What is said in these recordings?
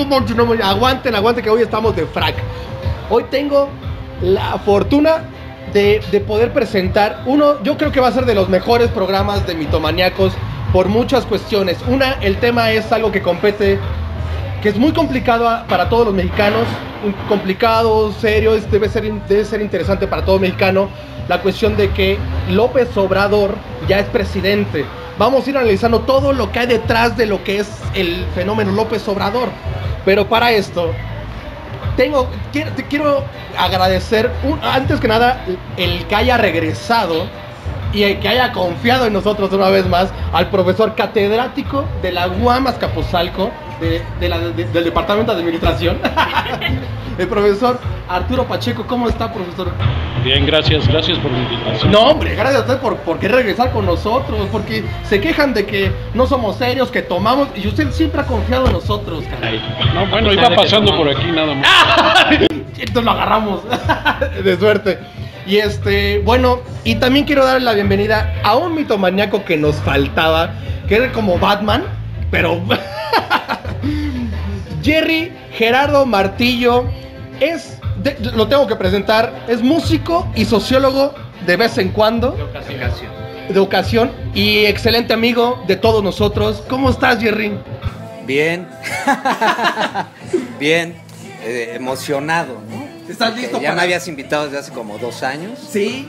Aguanten, aguanten que hoy estamos de frac. Hoy tengo la fortuna de poder presentar uno, yo creo que va a ser de los mejores programas de Mitomaníacos por muchas cuestiones. Una, el tema es algo que compete, que es muy complicado para todos los mexicanos, complicado, serio, debe ser interesante para todo mexicano, la cuestión de que López Obrador ya es presidente. Vamos a ir analizando todo lo que hay detrás de lo que es el fenómeno López Obrador. Pero para esto, quiero agradecer, antes que nada, el que haya regresado y el que haya confiado en nosotros una vez más, al profesor catedrático de la UAM Azcapotzalco, del Departamento de Administración, el profesor Arturo Pacheco. ¿Cómo está, profesor? Bien, gracias por la invitación. No, hombre, gracias a usted por querer regresar con nosotros, porque se quejan de que no somos serios, que tomamos, y usted siempre ha confiado en nosotros, caray. No, bueno, iba pasando por aquí nada más. Entonces lo agarramos de suerte. Y bueno, y también quiero darle la bienvenida a un mitomaníaco que nos faltaba, que era como Batman, pero Jerry Gerardo Martillo lo tengo que presentar, es músico y sociólogo de vez en cuando. De ocasión y excelente amigo de todos nosotros. ¿Cómo estás, Jerry? Bien. Bien. Emocionado, ¿no? ¿Estás listo? Ya me habías invitado desde hace como 2 años. Sí.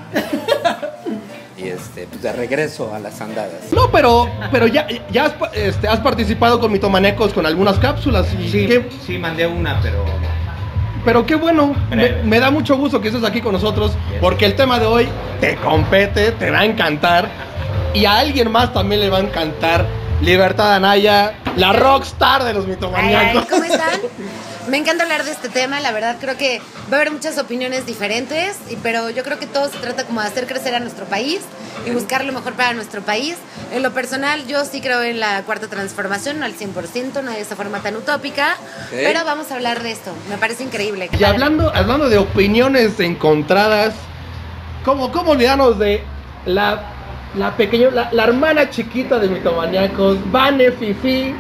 Y pues de regreso a las andadas. No, pero ya has participado con Mitomaníacos con algunas cápsulas. Y sí, mandé una, pero qué bueno, me da mucho gusto que estés aquí con nosotros, porque el tema de hoy te compete, te va a encantar, y a alguien más también le va a encantar. Libertad Anaya, la rockstar de los Mitomaníacos. ¿Cómo están? Me encanta hablar de este tema, la verdad creo que va a haber muchas opiniones diferentes, pero yo creo que todo se trata como de hacer crecer a nuestro país y buscar lo mejor para nuestro país. En lo personal, yo sí creo en la cuarta transformación, no al 100%, no de esa forma tan utópica, pero vamos a hablar de esto, me parece increíble. Y hablando de opiniones encontradas, ¿cómo olvidarnos de la hermana chiquita de Mitomaníacos, Vane Fifi?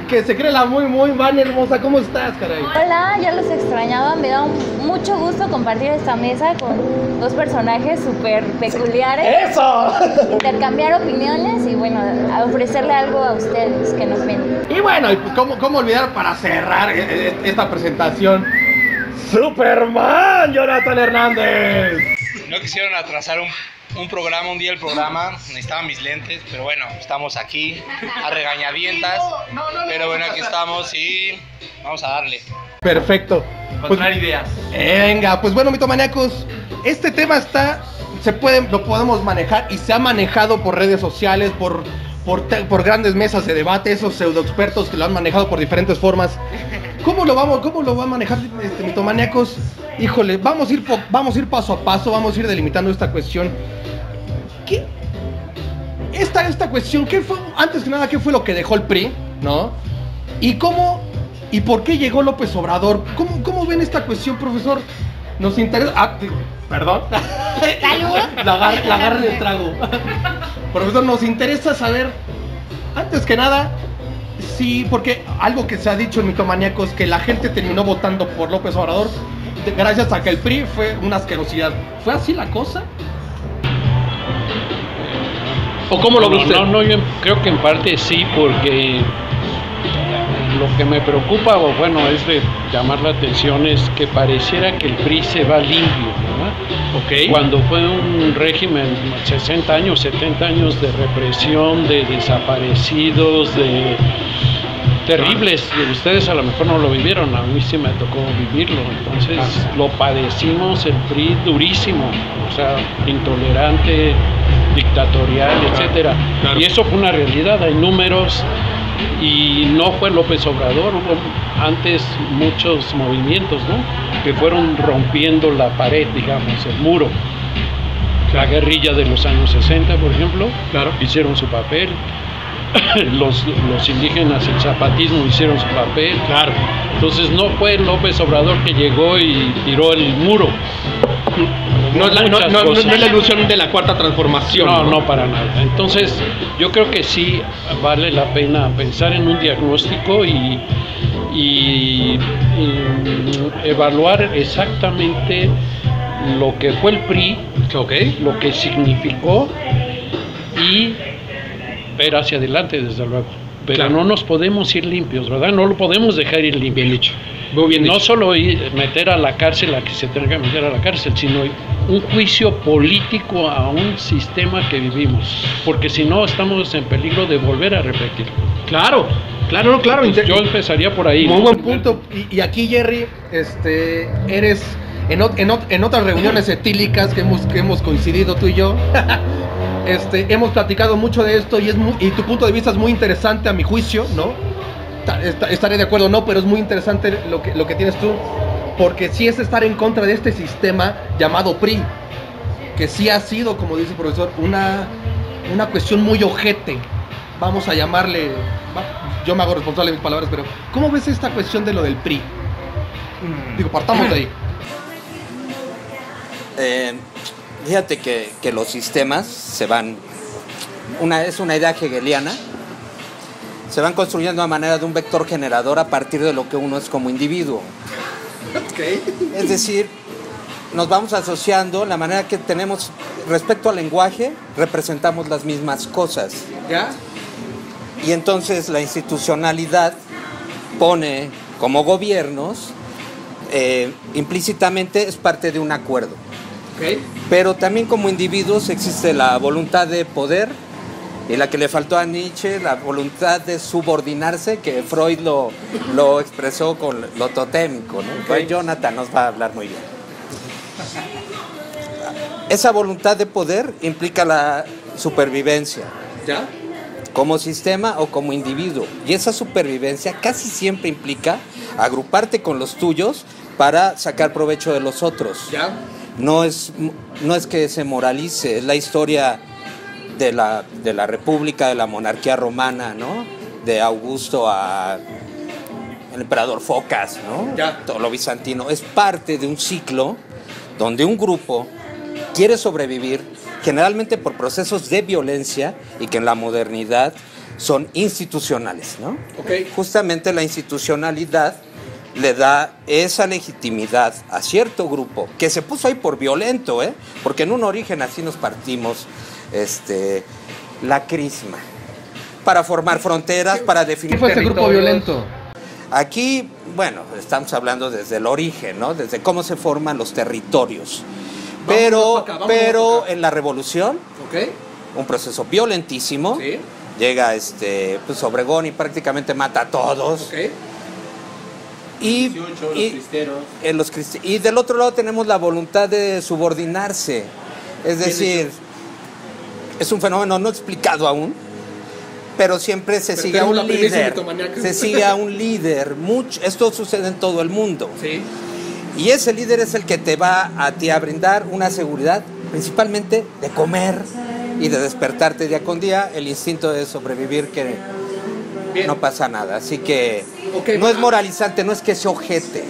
Que se cree la muy Vane hermosa. ¿Cómo estás, caray? Hola, ya los extrañaba. Me da mucho gusto compartir esta mesa con 2 personajes súper peculiares. ¡Eso! Intercambiar opiniones y bueno, a ofrecerle algo a ustedes que nos ven. Y bueno, ¿cómo olvidar para cerrar esta presentación? ¡Superman, Jonathan Hernández! No quisieron atrasar un programa, un día el programa, necesitaban mis lentes, pero bueno, estamos aquí a regañadientas, pero bueno, aquí estamos y vamos a darle. Perfecto. Encontrar ideas. Venga, pues bueno, Mitomaníacos, este tema lo podemos manejar y se ha manejado por redes sociales, por grandes mesas de debate, esos pseudoexpertos que lo han manejado por diferentes formas. ¿Cómo lo va a manejar Mitomaníacos? Híjole, vamos a ir paso a paso, vamos a ir delimitando esta cuestión. Esta cuestión, ¿qué fue? Antes que nada, ¿qué fue lo que dejó el PRI? ¿No? ¿Y por qué llegó López Obrador? ¿Cómo ven esta cuestión, profesor? Nos interesa... perdón. La agarre de trago. Profesor, nos interesa saber, antes que nada, sí, porque algo que se ha dicho en Mitomaníacos, que la gente terminó votando por López Obrador gracias a que el PRI fue una asquerosidad. ¿Fue así la cosa? ¿O cómo lo ve usted? No, yo creo que en parte sí, porque lo que me preocupa, o bueno, es de llamar la atención, es que pareciera que el PRI se va limpio, ¿verdad? Okay. Cuando fue un régimen, 60 años, 70 años de represión, de desaparecidos, de terribles. Ustedes a lo mejor no lo vivieron, a mí sí me tocó vivirlo, entonces lo padecimos, el PRI durísimo, o sea, intolerante, dictatorial, etcétera. Y eso fue una realidad, hay números, y no fue López Obrador, hubo antes muchos movimientos, ¿no?, que fueron rompiendo la pared, digamos, el muro. La guerrilla de los años 60, por ejemplo, hicieron su papel. Los indígenas, el zapatismo, hicieron su papel. Entonces no fue López Obrador que llegó y tiró el muro. No es la ilusión de la cuarta transformación. No, para nada. Entonces yo creo que sí vale la pena pensar en un diagnóstico y y evaluar exactamente lo que fue el PRI, lo que significó y ver hacia adelante, desde luego. Pero Claro. no nos podemos ir limpios, ¿verdad? No lo podemos dejar ir limpio. Bien dicho. Muy bien No dicho. solo meter a la cárcel a que se tenga que meter a la cárcel, sino un juicio político a un sistema que vivimos. Porque si no, estamos en peligro de volver a repetir. Claro, claro. Yo empezaría por ahí. Muy ¿no? buen punto. Y aquí, Jerry, eres en otras reuniones etílicas que hemos coincidido tú y yo. Hemos platicado mucho de esto y tu punto de vista es muy interesante a mi juicio, ¿no? Estaré de acuerdo o no, pero es muy interesante lo que tienes tú, porque sí es estar en contra de este sistema llamado PRI, que sí ha sido, como dice el profesor, una cuestión muy ojete. Vamos a llamarle, yo me hago responsable de mis palabras, pero ¿cómo ves esta cuestión de lo del PRI? Digo, partamos de ahí. Fíjate que los sistemas se van, es una idea hegeliana, se van construyendo a manera de un vector generador a partir de lo que uno es como individuo. Okay. Es decir, nos vamos asociando, la manera que tenemos respecto al lenguaje, representamos las mismas cosas. ¿Ya? Y entonces la institucionalidad pone como gobiernos, implícitamente es parte de un acuerdo. Okay. Pero también como individuos existe la voluntad de poder y la que le faltó a Nietzsche, la voluntad de subordinarse, que Freud lo expresó con lo totémico, ¿no? Okay. Jonathan nos va a hablar muy bien. Esa voluntad de poder implica la supervivencia, ¿Ya? como sistema o como individuo. Y esa supervivencia casi siempre implica agruparte con los tuyos para sacar provecho de los otros. ¿Ya? No es que se moralice, es la historia de la República, de la monarquía romana, ¿no? De Augusto a el emperador Focas, ¿no? Ya. Todo lo bizantino. Es parte de un ciclo donde un grupo quiere sobrevivir, generalmente por procesos de violencia y que en la modernidad son institucionales, ¿no? Okay. Justamente la institucionalidad le da esa legitimidad a cierto grupo que se puso ahí por violento, porque en un origen así nos partimos, la crisma, para formar fronteras, para definir ¿Qué fue ese grupo territorios. violento? Aquí, bueno, estamos hablando desde el origen, ¿no? Desde cómo se forman los territorios. Vámonos pa' acá. Pero en la revolución, Ok. un proceso violentísimo, Sí. llega pues Obregón y prácticamente mata a todos. Ok. Y, los y del otro lado tenemos la voluntad de subordinarse. Es decir, es un fenómeno no explicado aún, pero siempre se sigue a tenemos un la premisa líder. mitomaníaca. Se sigue a un líder. Esto sucede en todo el mundo. Sí. Y ese líder es el que te va a ti a brindar una seguridad, principalmente de comer y de despertarte día con día, el instinto de sobrevivir, que Bien. no pasa nada. Así que Ok, no es moralizante, no es que se ojete,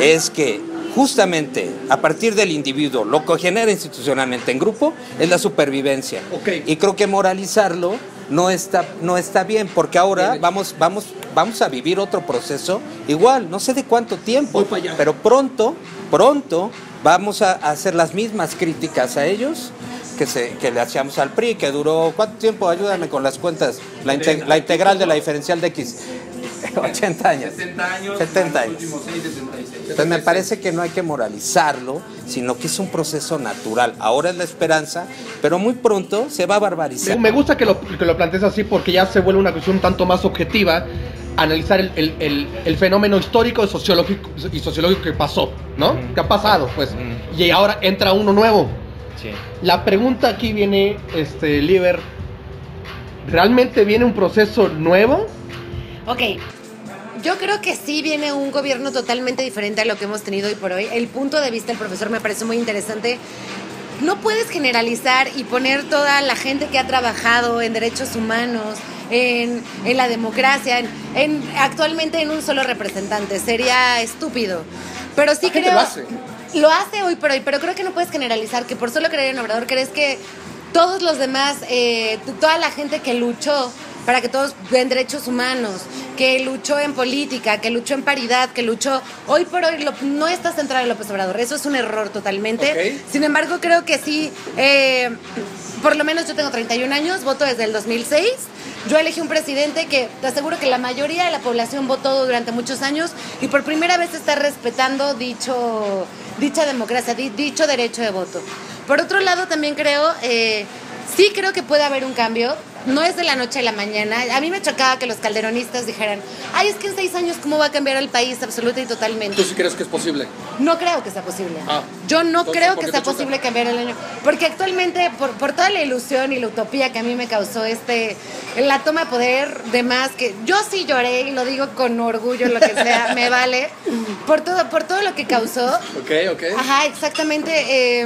es que justamente a partir del individuo, lo que genera institucionalmente en grupo es la supervivencia. Ok. Y creo que moralizarlo no está bien, porque ahora Bien. vamos a vivir otro proceso igual, no sé de cuánto tiempo, Voy para allá. pero pronto vamos a hacer las mismas críticas a ellos que le hacíamos al PRI, que duró, ¿cuánto tiempo? Ayúdame con las cuentas, la integral de la diferencial de X, 80 años. 70 años. Entonces me parece que no hay que moralizarlo, sino que es un proceso natural. Ahora es la esperanza, pero muy pronto se va a barbarizar. Me gusta que lo plantees así, porque ya se vuelve una cuestión un tanto más objetiva, analizar el fenómeno histórico y sociológico que pasó, ¿no? Que ha pasado, pues. Y ahora entra uno nuevo. Sí. La pregunta aquí viene, Liber, ¿realmente viene un proceso nuevo? Ok, yo creo que sí viene un gobierno totalmente diferente a lo que hemos tenido hoy por hoy. El punto de vista del profesor me parece muy interesante. No puedes generalizar y poner toda la gente que ha trabajado en derechos humanos, en la democracia, actualmente en un solo representante. Sería estúpido. Pero sí La gente creo... lo hace. Lo hace hoy por hoy, pero creo que no puedes generalizar que por solo creer en Obrador crees que todos los demás, toda la gente que luchó para que todos den derechos humanos, que luchó en política, que luchó en paridad, que luchó... Hoy por hoy no está centrado en López Obrador. Eso es un error totalmente. Okay. Sin embargo, creo que sí... por lo menos yo tengo 31 años, voto desde el 2006. Yo elegí un presidente que te aseguro que la mayoría de la población votó durante muchos años y por primera vez está respetando dicha democracia, dicho derecho de voto. Por otro lado, también creo, sí creo que puede haber un cambio. No es de la noche a la mañana. A mí me chocaba que los calderonistas dijeran, ay, es que en 6 años, ¿cómo va a cambiar el país absoluta y totalmente? ¿Tú sí crees que es posible? No creo que sea posible. Ah. Yo no Entonces, creo ¿por que qué sea te choca? posible cambiar el año. Porque actualmente, por toda la ilusión y la utopía que a mí me causó la toma de poder de más, que yo sí lloré y lo digo con orgullo, lo que sea, me vale, por todo lo que causó. Ok. Ajá, exactamente.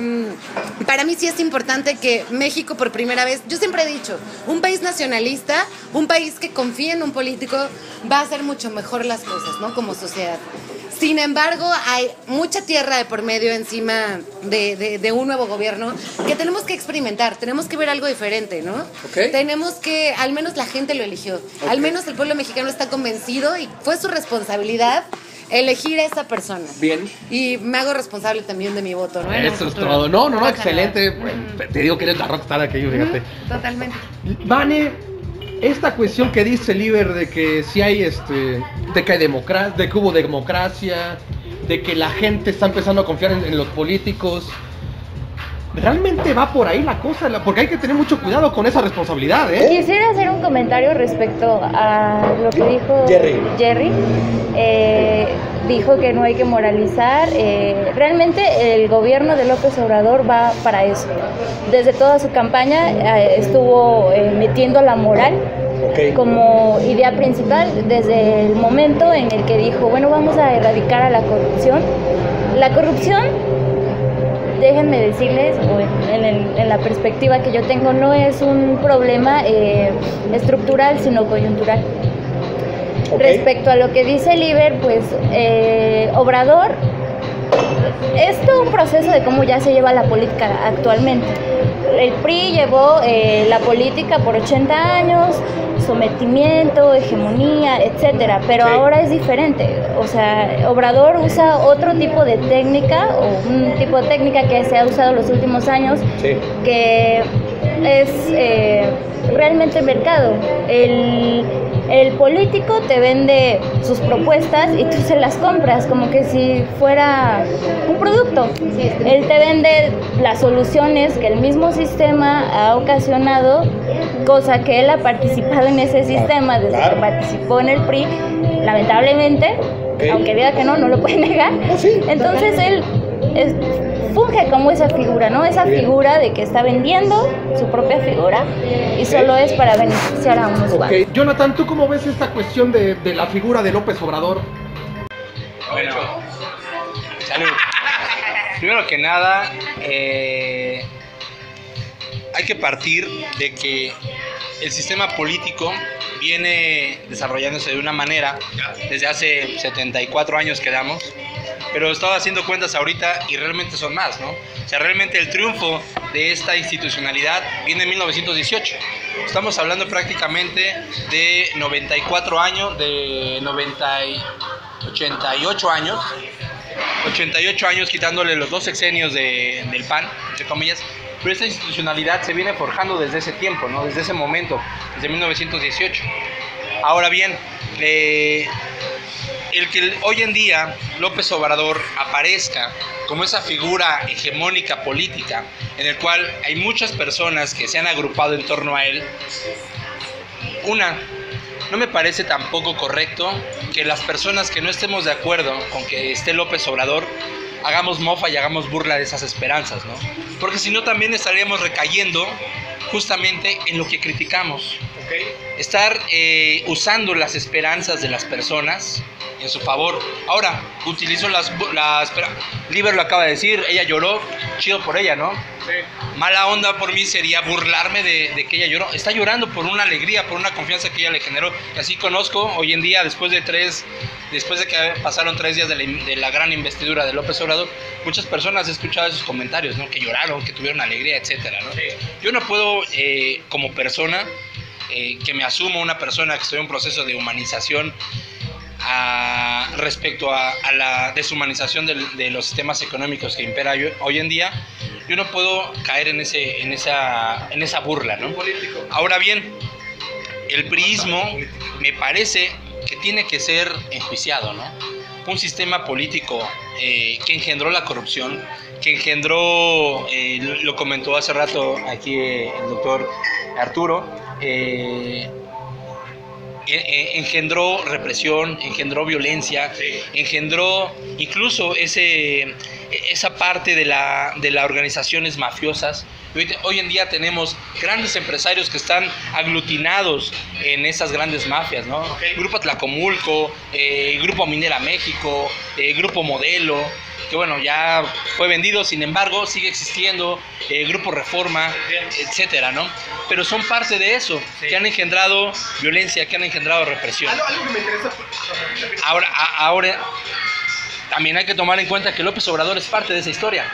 Para mí sí es importante que México por primera vez, yo siempre he dicho, un país nacionalista, un país que confía en un político, va a hacer mucho mejor las cosas, ¿no? Como sociedad. Sin embargo, hay mucha tierra de por medio encima de un nuevo gobierno que tenemos que experimentar, tenemos que ver algo diferente, ¿no? Okay. Tenemos que, al menos la gente lo eligió, al menos el pueblo mexicano está convencido y fue su responsabilidad elegir a esa persona. Bien. Y me hago responsable también de mi voto, ¿no? En un Eso es futuro. todo. No, Ojalá. excelente. Te digo que eres la rockstar aquello, fíjate. Totalmente. Vane, esta cuestión que dice Liber de que si hay de que hay democracia, de que hubo democracia, de que la gente está empezando a confiar en los políticos. ¿Realmente va por ahí la cosa? Porque hay que tener mucho cuidado con esa responsabilidad, ¿eh? Quisiera hacer un comentario respecto a lo que dijo Jerry. Dijo que no hay que moralizar. Realmente el gobierno de López Obrador va para eso. Desde toda su campaña estuvo metiendo la moral como idea principal desde el momento en el que dijo, bueno, vamos a erradicar a la corrupción. La corrupción, déjenme decirles, en la perspectiva que yo tengo, no es un problema estructural, sino coyuntural. Respecto a lo que dice Liber, pues Obrador, es todo un proceso de cómo ya se lleva la política actualmente. El PRI llevó la política por 80 años, sometimiento, hegemonía, etcétera, pero ahora es diferente. O sea, Obrador usa otro tipo de técnica, o un tipo de técnica que se ha usado los últimos años, que es realmente mercado. El político te vende sus propuestas y tú se las compras como que si fuera un producto. Él te vende las soluciones que el mismo sistema ha ocasionado, cosa que él ha participado en ese sistema desde que participó en el PRI, lamentablemente, aunque diga que no lo puede negar. Entonces él funge como esa figura, ¿no? Esa figura de que está vendiendo su propia figura y solo es para beneficiar a unos cuantos. Jonathan, ¿tú cómo ves esta cuestión de la figura de López Obrador? Bueno, salud. Primero que nada, hay que partir de que el sistema político viene desarrollándose de una manera desde hace 74 años que damos, pero estaba haciendo cuentas ahorita y realmente son más, ¿no? O sea, realmente el triunfo de esta institucionalidad viene en 1918. Estamos hablando prácticamente de 94 años, de 88 años, 88 años quitándole los 2 sexenios del PAN, entre comillas. Pero esta institucionalidad se viene forjando desde ese tiempo, ¿no? Desde ese momento, desde 1918. Ahora bien, el que hoy en día López Obrador aparezca como esa figura hegemónica política, en el cual hay muchas personas que se han agrupado en torno a él, no me parece tampoco correcto que las personas que no estemos de acuerdo con que esté López Obrador hagamos mofa y hagamos burla de esas esperanzas, ¿no? Porque si no también estaríamos recayendo justamente en lo que criticamos. Estar usando las esperanzas de las personas en su favor. Ahora, utilizo Liber lo acaba de decir, ella lloró, chido por ella, ¿no? Mala onda por mí sería burlarme de que ella lloró. Está llorando por una alegría, por una confianza que ella le generó. Y así conozco hoy en día, después de que pasaron 3 días de la gran investidura de López Obrador, muchas personas he escuchado esos comentarios, ¿no? Que lloraron, que tuvieron alegría, etcétera, ¿no? Yo no puedo, como persona, que me asumo una persona que estoy en un proceso de humanización respecto a la deshumanización de los sistemas económicos que impera hoy en día, yo no puedo caer en esa burla, ¿no? Ahora bien, el priismo me parece que tiene que ser enjuiciado, ¿no? Un sistema político que engendró la corrupción, que engendró, lo comentó hace rato aquí el doctor Arturo, engendró represión, engendró violencia, engendró incluso esa parte de las organizaciones mafiosas. Hoy en día tenemos grandes empresarios que están aglutinados en esas grandes mafias, ¿no? Grupo Tlacomulco, Grupo Minera México, Grupo Modelo, que bueno, ya fue vendido, sin embargo, sigue existiendo, Grupo Reforma, etcétera, ¿no? Pero son parte de eso, que han engendrado violencia, que han engendrado represión. Algo que me interesa. Ahora, también hay que tomar en cuenta que López Obrador es parte de esa historia.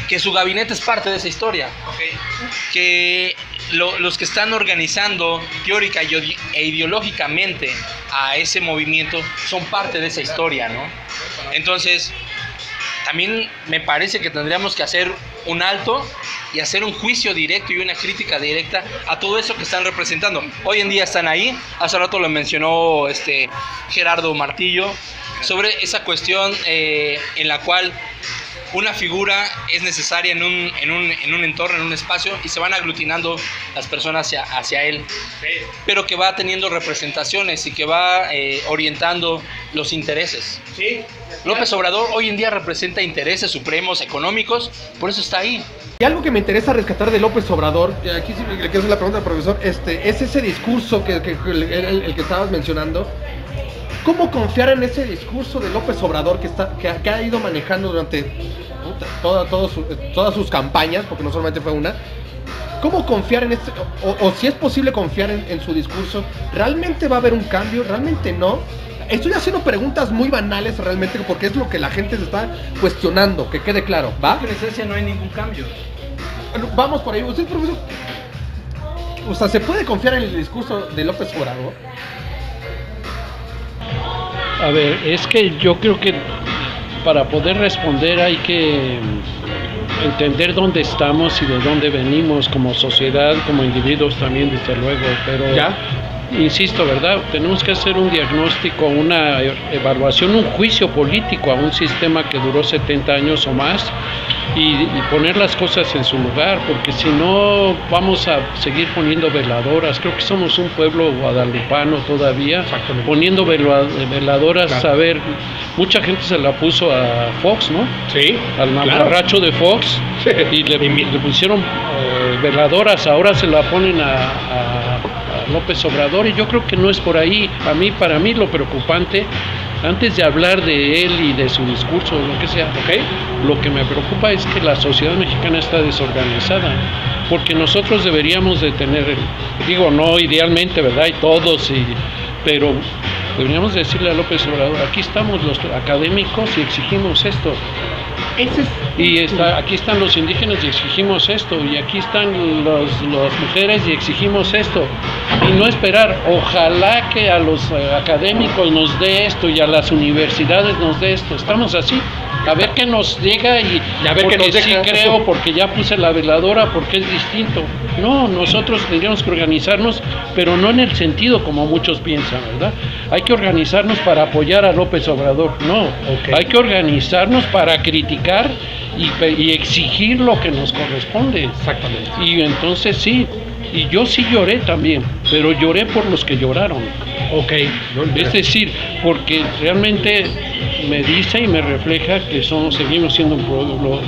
Que su gabinete es parte de esa historia. Que los que están organizando teórica e ideológicamente a ese movimiento son parte de esa historia, ¿no? Entonces, también me parece que tendríamos que hacer un alto y hacer un juicio directo y una crítica directa a todo eso que están representando. Hoy en día están ahí, hace rato lo mencionó Gerardo Martillo, sobre esa cuestión en la cual una figura es necesaria en un entorno, en un espacio, y se van aglutinando las personas hacia él, pero que va teniendo representaciones y que va orientando los intereses. López Obrador hoy en día representa intereses supremos económicos, por eso está ahí. Y algo que me interesa rescatar de López Obrador, y aquí sí le quiero hacer la pregunta al profesor, es ese discurso el que estabas mencionando. ¿Cómo confiar en ese discurso de López Obrador que ha ido manejando durante todas sus campañas, porque no solamente fue una? ¿Cómo confiar en este, o si es posible confiar en su discurso? ¿Realmente va a haber un cambio? ¿Realmente no? Estoy haciendo preguntas muy banales realmente, porque es lo que la gente se está cuestionando, que quede claro, ¿va? En esencia no hay ningún cambio. Vamos por ahí. ¿Usted, profesor? O sea, ¿se puede confiar en el discurso de López Obrador? A ver, es que yo creo que para poder responder hay que entender dónde estamos y de dónde venimos como sociedad, como individuos también, desde luego, pero ¿ya? Insisto, ¿verdad? Tenemos que hacer un diagnóstico, una evaluación, un juicio político a un sistema que duró 70 años o más y poner las cosas en su lugar, porque si no vamos a seguir poniendo veladoras. Creo que somos un pueblo guadalupano todavía, poniendo veladoras. Claro. A ver, mucha gente se la puso a Fox, ¿no? Sí. Al mamarracho de Fox, sí. Y le pusieron veladoras, ahora se la ponen a López Obrador, y yo creo que no es por ahí. Para mí lo preocupante, antes de hablar de él y de su discurso o lo que sea, lo que me preocupa es que la sociedad mexicana está desorganizada, porque nosotros deberíamos de tener, digo, no idealmente, ¿verdad? Y todos, pero deberíamos decirle a López Obrador, aquí estamos los académicos y exigimos esto. Aquí están los indígenas y exigimos esto, y aquí están las mujeres y exigimos esto, y no esperar, ojalá que a los académicos nos dé esto y a las universidades nos dé esto. Estamos así, a ver qué nos llega, y a ver qué nos deja. Sí creo, porque ya puse la veladora, porque es distinto. No, nosotros tendríamos que organizarnos, pero no en el sentido como muchos piensan, ¿verdad? Hay que organizarnos para apoyar a López Obrador, no. Hay que organizarnos para criticar y exigir lo que nos corresponde. Exactamente. Y entonces sí, y yo sí lloré también, pero lloré por los que lloraron. Es decir, porque realmente me dice y me refleja que seguimos siendo un pueblo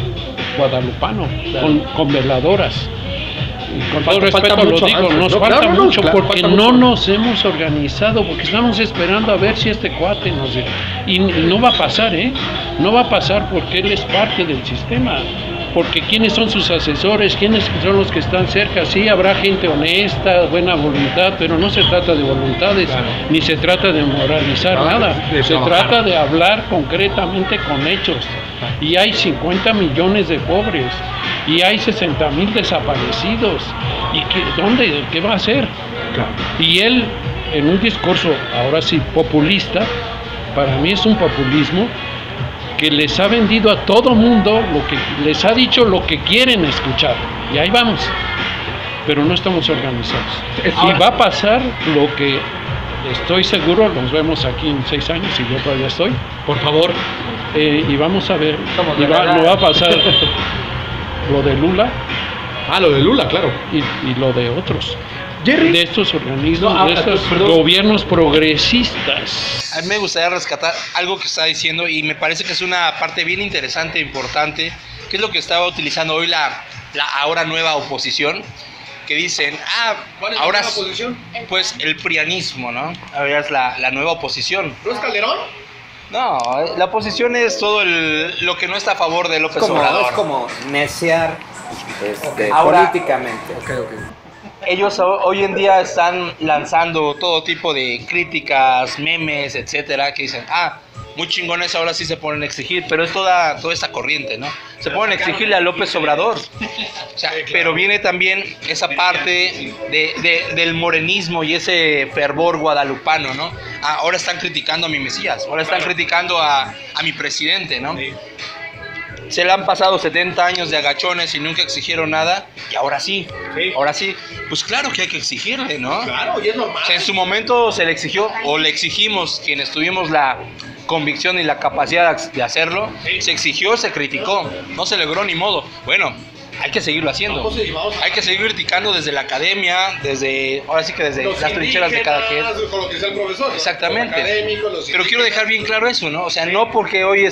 guadalupano, claro, con veladoras. Y con todo respeto lo digo, nos falta mucho, porque no nos hemos organizado, porque estamos esperando a ver si este cuate y no va a pasar, no va a pasar, porque él es parte del sistema. porque ¿quiénes son sus asesores? ¿Quiénes son los que están cerca? Sí, habrá gente honesta, buena voluntad, pero no se trata de voluntades, ni se trata de moralizar nada, se trata de hablar concretamente con hechos. Y hay 50 millones de pobres, y hay 60,000 desaparecidos, y ¿qué va a hacer? Y él, en un discurso, ahora sí, populista, para mí es un populismo que les ha vendido a todo mundo, les ha dicho lo que quieren escuchar, y ahí vamos, pero no estamos organizados. Y va a pasar lo que estoy seguro, nos vemos aquí en 6 años, y yo todavía estoy, por favor, y vamos a ver, no va a pasar lo de Lula. Lo de Lula, claro. Y lo de otros. Jerry. De estos organismos, de estos gobiernos progresistas. A mí me gustaría rescatar algo que está diciendo y me parece que es una parte bien interesante e importante, que es lo que estaba utilizando hoy la ahora nueva oposición, que dicen, ¿cuál es ahora la nueva oposición? Pues el prianismo, ¿no? Ahora es la nueva oposición. ¿No es Calderón? No, la oposición es todo lo que no está a favor de López Obrador. Es como neciar Ahora, políticamente. Ellos hoy en día están lanzando todo tipo de críticas, memes, etcétera, que dicen, muy chingones, ahora sí se ponen a exigir, pero es toda esta corriente, ¿no? Se ponen a exigirle a López Obrador. O sea, pero viene también esa parte del morenismo y ese fervor guadalupano, ¿no? Ahora están criticando a mi Mesías, ahora están criticando a mi presidente, ¿no? Se le han pasado 70 años de agachones y nunca exigieron nada, y ahora sí, pues claro que hay que exigirle, ¿no? Claro, y es normal. O sea, en su momento se le exigió, o le exigimos, quienes tuvimos la convicción y la capacidad de hacerlo, se exigió, se criticó, no se logró ni modo. Bueno, hay que seguirlo haciendo, hay que seguir criticando desde la academia, ahora sí que desde las trincheras de cada quien. Con lo que sea el profesor. Exactamente. Pero quiero dejar bien claro eso, ¿no? O sea, no porque hoy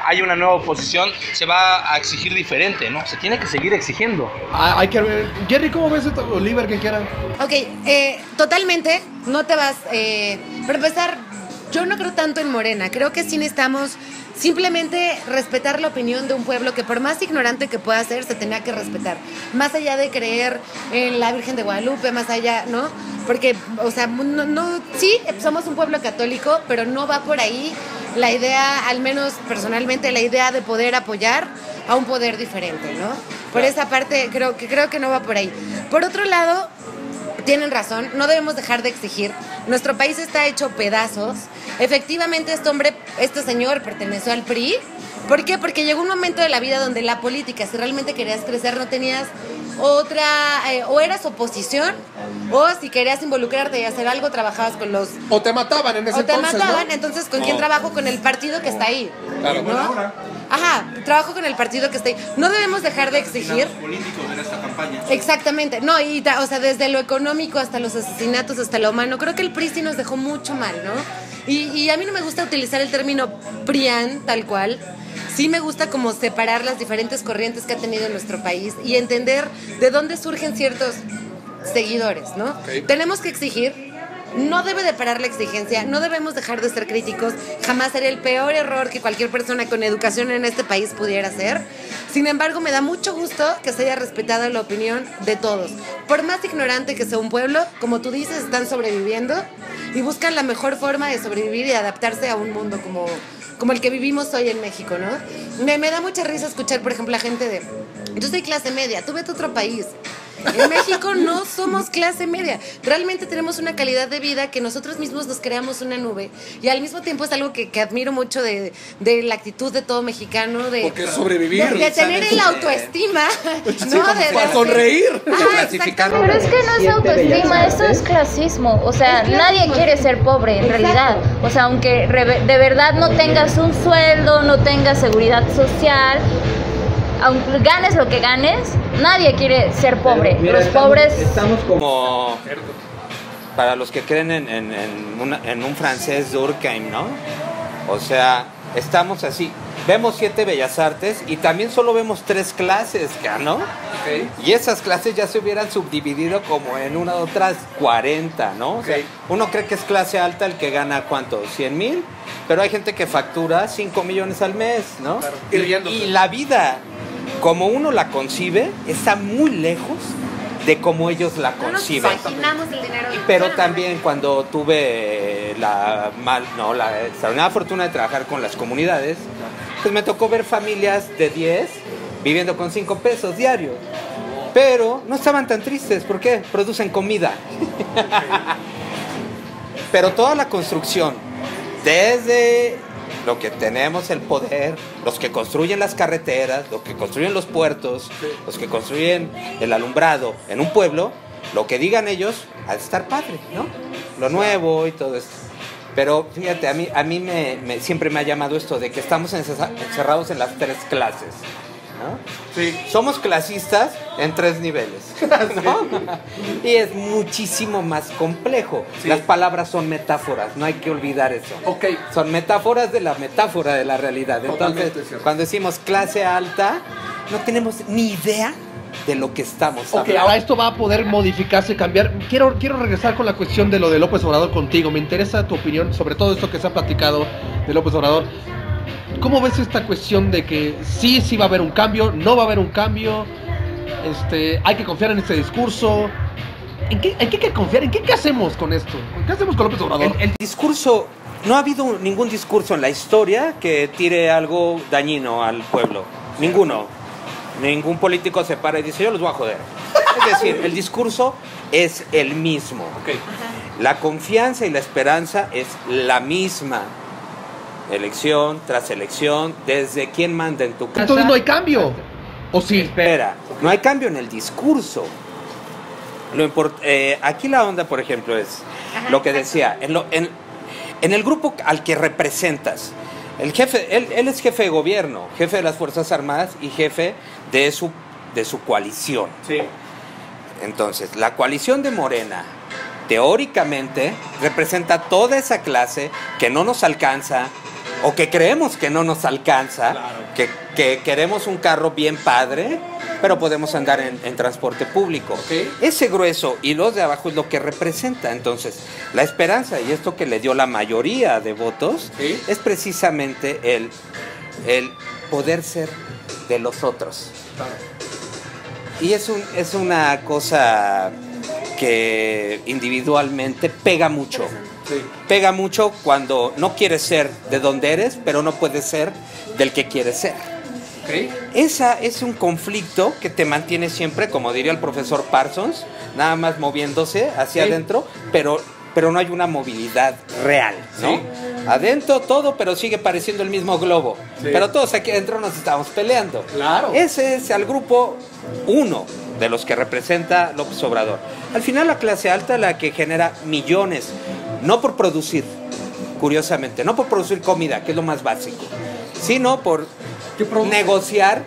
hay una nueva oposición, se va a exigir diferente, ¿no? Se tiene que seguir exigiendo. Hay que ver. Jerry, ¿cómo ves esto? Oliver, quien quiera. Ok, totalmente, no te vas... para empezar, yo no creo tanto en Morena, creo que sí necesitamos simplemente respetar la opinión de un pueblo que por más ignorante que pueda ser, se tenía que respetar. Más allá de creer en la Virgen de Guadalupe, más allá, ¿no? Porque, o sea, sí, somos un pueblo católico, pero no va por ahí la idea, al menos personalmente, la idea de poder apoyar a un poder diferente, ¿no? Por esa parte, creo que no va por ahí. Por otro lado, tienen razón, no debemos dejar de exigir. Nuestro país está hecho pedazos. Efectivamente, este señor perteneció al PRI. ¿Por qué? Porque llegó un momento de la vida donde la política, si realmente querías crecer, no tenías otra, o eras oposición, o si querías involucrarte y hacer algo, trabajabas con los... O te mataban en ese entonces, ¿no? Entonces, ¿con quién trabajo? Con el partido que está ahí. Claro, ¿no? Ajá, trabajo con el partido que está ahí. No debemos dejar de exigir. Políticos en esta campaña. Exactamente, no, o sea, desde lo económico hasta los asesinatos, hasta lo humano, creo que el PRI sí nos dejó mucho mal, ¿no? Y a mí no me gusta utilizar el término PRIAN tal cual. Sí me gusta como separar las diferentes corrientes que ha tenido en nuestro país y entender de dónde surgen ciertos seguidores, ¿no? Okay. Tenemos que exigir. No debe de parar la exigencia, no debemos dejar de ser críticos, jamás sería el peor error que cualquier persona con educación en este país pudiera hacer. Sin embargo, me da mucho gusto que se haya respetado la opinión de todos. Por más ignorante que sea un pueblo, como tú dices, están sobreviviendo y buscan la mejor forma de sobrevivir y adaptarse a un mundo como el que vivimos hoy en México, ¿no? Me da mucha risa escuchar, por ejemplo, a gente de... Yo soy clase media, tú vete a otro país. En México no somos clase media. Realmente tenemos una calidad de vida que nosotros mismos nos creamos una nube. Y al mismo tiempo es algo que admiro mucho de la actitud de todo mexicano. Porque sobrevivir. De tener el autoestima. ¿no? Para sonreír. Pero es que no es autoestima, eso es clasismo. O sea, nadie quiere ser pobre en realidad. O sea, aunque de verdad no tengas un sueldo, no tengas seguridad social, aunque ganes lo que ganes, nadie quiere ser pobre. Mira, los pobres... Estamos como... Para los que creen en un francés Durkheim, ¿no? O sea, estamos así. Vemos 7 bellas artes y también solo vemos 3 clases, ¿no? Okay. Y esas clases ya se hubieran subdividido como en una u otras 40, ¿no? O sea, uno cree que es clase alta el que gana, ¿cuánto? 100,000, pero hay gente que factura 5 millones al mes, ¿no? Claro. Y la vida como uno la concibe, está muy lejos de cómo ellos la No nos conciben. imaginamos el dinero. Pero también cuando tuve la extraordinaria fortuna de trabajar con las comunidades, pues me tocó ver familias de 10 viviendo con 5 pesos diarios. Pero no estaban tan tristes, ¿por qué? Producen comida. Pero toda la construcción, desde lo que tenemos el poder, los que construyen las carreteras, los que construyen los puertos, los que construyen el alumbrado en un pueblo, lo que digan ellos ha de estar padre, ¿no? Lo nuevo y todo esto. Pero fíjate, a mí siempre me ha llamado esto de que estamos encerrados en las 3 clases, ¿no? Sí. Somos clasistas en 3 niveles, ¿no? Y es muchísimo más complejo. Sí. Las palabras son metáforas, no hay que olvidar eso. Ok. Son metáforas de la metáfora de la realidad. Totalmente Entonces, cierto. cuando decimos clase alta, no tenemos ni idea de lo que estamos Ok, hablando. ahora esto va a poder modificarse, cambiar. Quiero regresar con la cuestión de lo de López Obrador contigo. Me interesa tu opinión sobre todo esto que se ha platicado de López Obrador. ¿Cómo ves esta cuestión de que sí va a haber un cambio, no va a haber un cambio? Hay que confiar en este discurso. ¿En qué hay que confiar? ¿Qué hacemos con esto? ¿Qué hacemos con López Obrador? El discurso, no ha habido ningún discurso en la historia que tire algo dañino al pueblo. Ninguno. Ningún político se para y dice, yo los voy a joder. Es decir, el discurso es el mismo. Okay. La confianza y la esperanza es la misma. Elección tras elección, desde quién manda en tu casa. Entonces no hay cambio. ¿O sí? Espera, no hay cambio en el discurso. Aquí la onda, por ejemplo, es lo que decía, en el grupo al que representas, el jefe, él es jefe de gobierno, jefe de las Fuerzas Armadas y jefe de su coalición. Sí. Entonces, la coalición de Morena, teóricamente, representa toda esa clase que no nos alcanza, o que creemos que no nos alcanza, claro. que queremos un carro bien padre, pero podemos andar en transporte público. Okay. Ese grueso y los de abajo es lo que representa. Entonces, la esperanza y esto que le dio la mayoría de votos, ¿sí?, es precisamente el poder ser de los otros. Claro. Y es una cosa que individualmente pega mucho. Sí. Pega mucho cuando no quieres ser de donde eres, pero no puedes ser del que quieres ser. Okay. Esa es un conflicto que te mantiene siempre, como diría el profesor Parsons, nada más moviéndose hacia adentro, pero no hay una movilidad real, ¿no? Sí. Adentro todo, pero sigue pareciendo el mismo globo. Sí. Pero todos aquí adentro nos estamos peleando. Claro. Ese es el grupo 1 de los que representa López Obrador. Al final la clase alta es la que genera millones, no por producir, curiosamente, no por producir comida, que es lo más básico, sino por negociar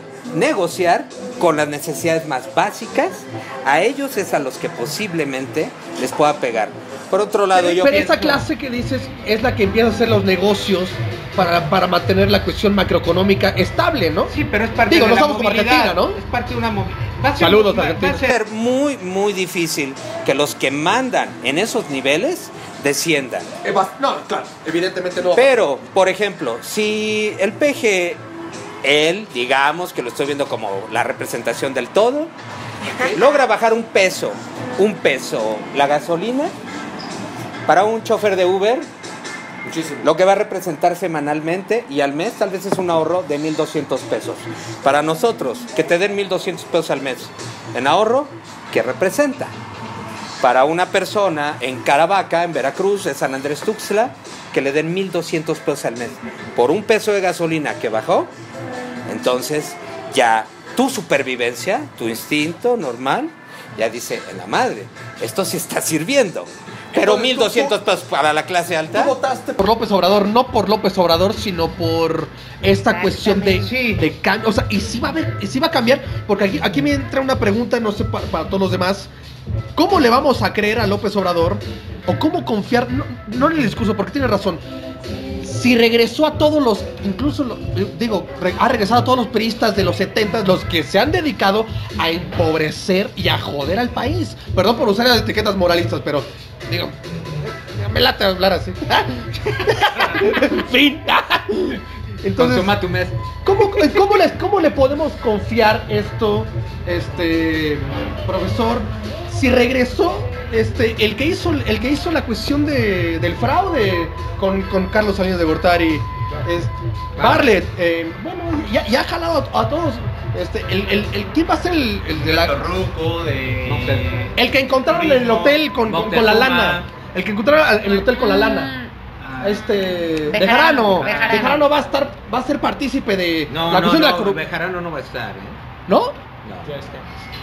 con las necesidades más básicas. A ellos es a los que posiblemente les pueda pegar. Por otro lado, pero esa clase que dices es la que empieza a hacer los negocios para mantener la cuestión macroeconómica estable, ¿no? Sí, pero es parte de la somos como Argentina, ¿no? Es parte de una movilidad. Saludos, Argentina. Va a ser muy, muy difícil que los que mandan en esos niveles desciendan. No, claro, evidentemente no. Pero, por ejemplo, si el PG, él, digamos que lo estoy viendo como la representación del todo, logra bajar un peso la gasolina para un chofer de Uber, muchísimo, lo que va a representar semanalmente y al mes tal vez es un ahorro de 1,200 pesos. Para nosotros, que te den 1,200 pesos al mes en ahorro, ¿qué representa? Para una persona en Caravaca, en Veracruz, en San Andrés Tuxtla, que le den 1,200 pesos al mes por un peso de gasolina que bajó, entonces ya tu supervivencia, tu instinto normal, ya dice, en la madre, esto sí está sirviendo. Pero 1,200 pesos para la clase alta. Tú votaste por López Obrador, no por López Obrador, sino por esta cuestión de cambio. O sea, y sí va a cambiar, porque aquí me entra una pregunta, no sé, para todos los demás. ¿Cómo le vamos a creer a López Obrador? ¿O cómo confiar? No en el discurso, porque tiene razón. Si regresó a todos los, incluso, ha regresado a todos los priistas de los 70, los que se han dedicado a empobrecer y a joder al país. Perdón por usar las etiquetas moralistas, pero, me late hablar así. En fin. Entonces, consuma tu mes. ¿Cómo le podemos confiar esto, profesor? Si regresó el que hizo la cuestión del fraude con Carlos Salinas de Gortari, Bartlett, bueno, ya ha jalado a todos. ¿Quién va a ser el de la Ruco, el que encontraron en el hotel con la lana? El que encontraron en el hotel con la lana. Bejarano va a ser partícipe de la cuestión de la corrupción. Bejarano no va a estar, ¿No?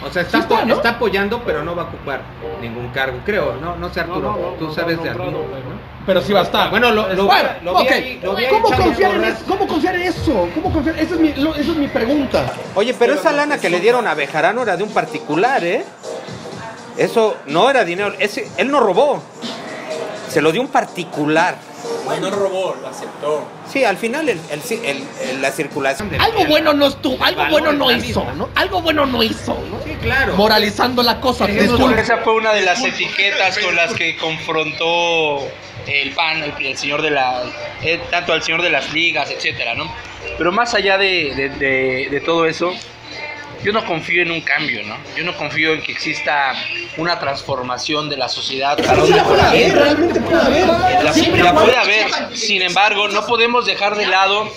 O sea, está apoyando, pero no va a ocupar ningún cargo, creo. No sé, Arturo, tú sabes de Arturo. Pero sí va a estar. Bueno, lo vi ahí, ¿Cómo confiar en eso? Esa es mi pregunta. Oye, pero esa lana que le dieron a Bejarano era de un particular, ¿eh? Eso no era dinero. Él no robó. Se lo dio un particular. No robó, lo aceptó. Sí, al final la circulación de algo bueno no estuvo, algo bueno no hizo, ¿no? Algo bueno no hizo, ¿no? Sí, claro. Moralizando la cosa. Esa fue una de las etiquetas con las que confrontó el PAN, el señor de tanto al señor de las ligas, etcétera, ¿no? Pero más allá de todo eso, yo no confío en un cambio, ¿no? Yo no confío en que exista una transformación de la sociedad. Realmente puede haber. La puede haber. Sin embargo, no podemos dejar de lado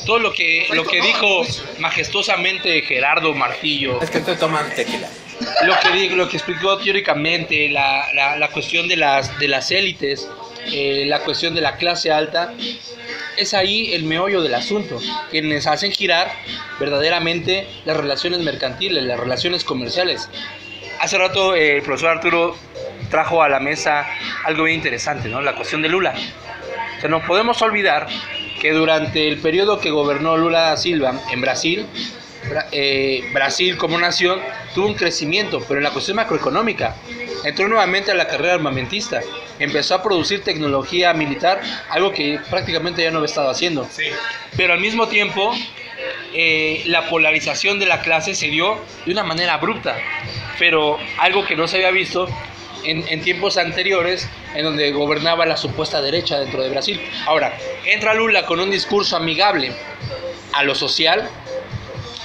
todo lo que dijo majestuosamente Gerardo Martillo. Es que estoy tomando tequila. Lo que explicó teóricamente, la cuestión de las élites, la cuestión de la clase alta. Es ahí el meollo del asunto, quienes hacen girar verdaderamente las relaciones mercantiles, las relaciones comerciales. Hace rato el profesor Arturo trajo a la mesa algo bien interesante, ¿no? La cuestión de Lula. O sea, no podemos olvidar que durante el periodo que gobernó Lula da Silva en Brasil, Brasil como nación tuvo un crecimiento, pero en la cuestión macroeconómica entró nuevamente a la carrera armamentista, empezó a producir tecnología militar, algo que prácticamente ya no había estado haciendo. Sí. Pero al mismo tiempo la polarización de la clase se dio de una manera abrupta, pero algo que no se había visto en tiempos anteriores, en donde gobernaba la supuesta derecha dentro de Brasil. Ahora, entra Lula con un discurso amigable a lo social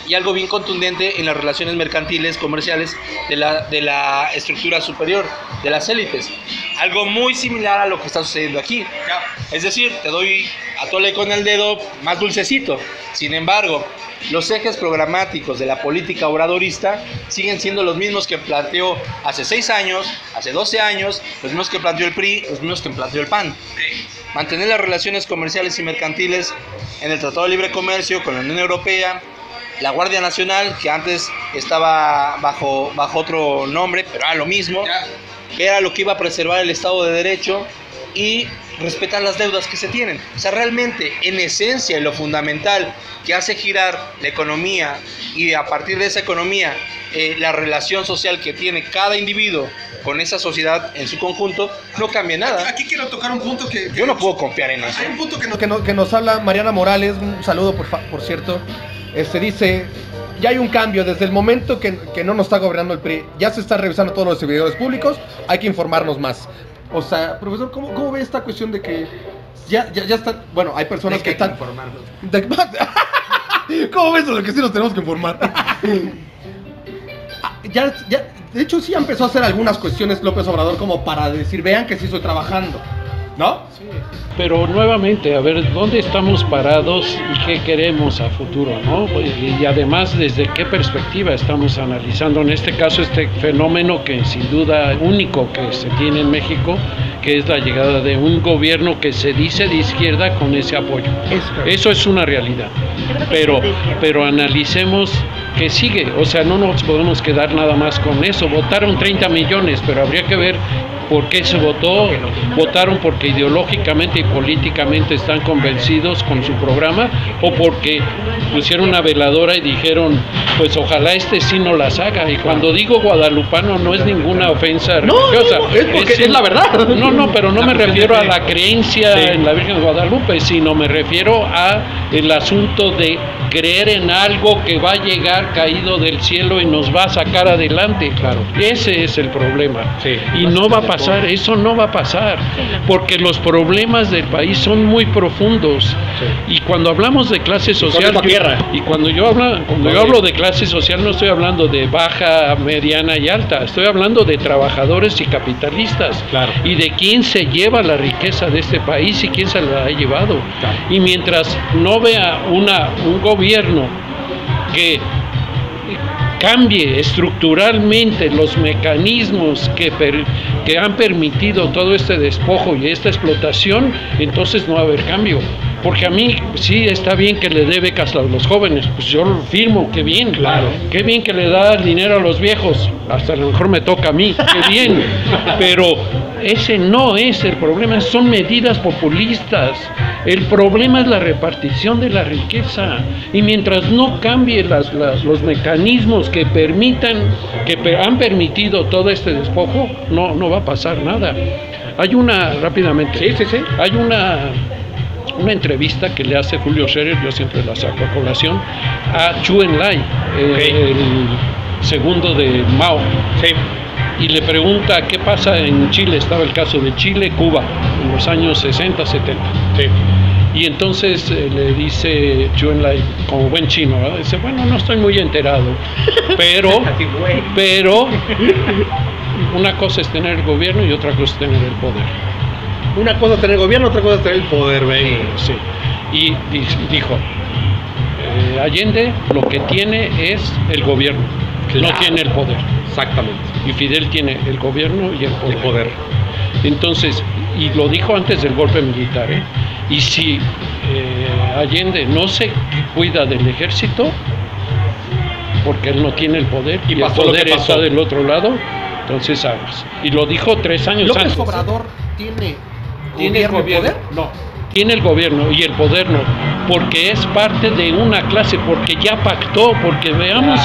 y algo bien contundente en las relaciones mercantiles, comerciales de la estructura superior, de las élites. Algo muy similar a lo que está sucediendo aquí. Es decir, te doy a tole con el dedo más dulcecito. Sin embargo, los ejes programáticos de la política obradorista siguen siendo los mismos que planteó hace 6 años, hace 12 años, los mismos que planteó el PRI, los mismos que planteó el PAN. Mantener las relaciones comerciales y mercantiles en el Tratado de Libre Comercio con la Unión Europea, la Guardia Nacional, que antes estaba bajo otro nombre, pero era lo mismo, que era lo que iba a preservar el Estado de Derecho y respetar las deudas que se tienen. O sea, realmente, en esencia, lo fundamental que hace girar la economía y a partir de esa economía, la relación social que tiene cada individuo con esa sociedad en su conjunto, no cambia nada. Aquí quiero tocar un punto que yo no puedo confiar en eso. Hay un punto que nos habla Mariana Morales, un saludo por cierto. Dice, ya hay un cambio desde el momento que no nos está gobernando el PRI, ya se están revisando todos los servidores públicos, hay que informarnos más. O sea, profesor, ¿cómo ve esta cuestión de que ya está, bueno, hay personas que están informarnos? ¿Cómo ves lo que sí nos tenemos que informar? ya, de hecho sí empezó a hacer algunas cuestiones López Obrador como para decir, vean que sí estoy trabajando, ¿no? Sí. Pero nuevamente, a ver, ¿dónde estamos parados y qué queremos a futuro, ¿no? Y además, ¿desde qué perspectiva estamos analizando en este caso este fenómeno que sin duda único que se tiene en México, que es la llegada de un gobierno que se dice de izquierda con ese apoyo? Eso es una realidad. Pero analicemos qué sigue, o sea, no nos podemos quedar nada más con eso. Votaron 30 millones, pero habría que ver por qué se votó. Votaron porque ideológicamente y políticamente están convencidos con su programa, o porque pusieron una veladora y dijeron, pues ojalá sí no las haga. Y cuando digo guadalupano no es ninguna ofensa religiosa, es la verdad. No, pero no me refiero a la creencia en la Virgen de Guadalupe, sino me refiero a el asunto de creer en algo que va a llegar caído del cielo y nos va a sacar adelante. Claro. Ese es el problema. Sí. Y no va a pasar, eso no va a pasar, porque los problemas del país son muy profundos. Sí. Y cuando hablamos de clase social, cuando yo hablo de clase social, no estoy hablando de baja, mediana y alta, estoy hablando de trabajadores y capitalistas. Claro. Y de quién se lleva la riqueza de este país y quién se la ha llevado. Claro. Y mientras no vea un gobierno que cambie estructuralmente los mecanismos que han permitido todo este despojo y esta explotación, entonces no va a haber cambio. Porque a mí sí está bien que le dé becas a los jóvenes, pues yo lo firmo, qué bien, claro. Qué bien que le da dinero a los viejos, hasta a lo mejor me toca a mí, qué bien, pero ese no es el problema, son medidas populistas. El problema es la repartición de la riqueza, y mientras no cambie los mecanismos que han permitido todo este despojo, no va a pasar nada. Hay hay una entrevista que le hace Julio Scherer, yo siempre la saco a colación, a Zhou Enlai, el segundo de Mao. Sí. Y le pregunta qué pasa en Chile. Estaba el caso de Chile, Cuba, en los años 60, 70. Sí. Y entonces le dice Zhou Enlai, como buen chino, ¿verdad? Dice, bueno, no estoy muy enterado, pero una cosa es tener el gobierno y otra cosa es tener el poder. Una cosa es tener gobierno, otra cosa es tener el poder, ¿ven? Sí. Y dijo, Allende lo que tiene es el gobierno, no tiene el poder. Exactamente. Y Fidel tiene el gobierno y el poder. Entonces, y lo dijo antes del golpe militar, ¿eh? Y si Allende no se cuida del ejército, porque él no tiene el poder y el poder está del otro lado, entonces aguas. Y lo dijo 3 años antes. ¿López Obrador tiene el gobierno? No, tiene el gobierno y el poder no, porque es parte de una clase, porque ya pactó, porque veamos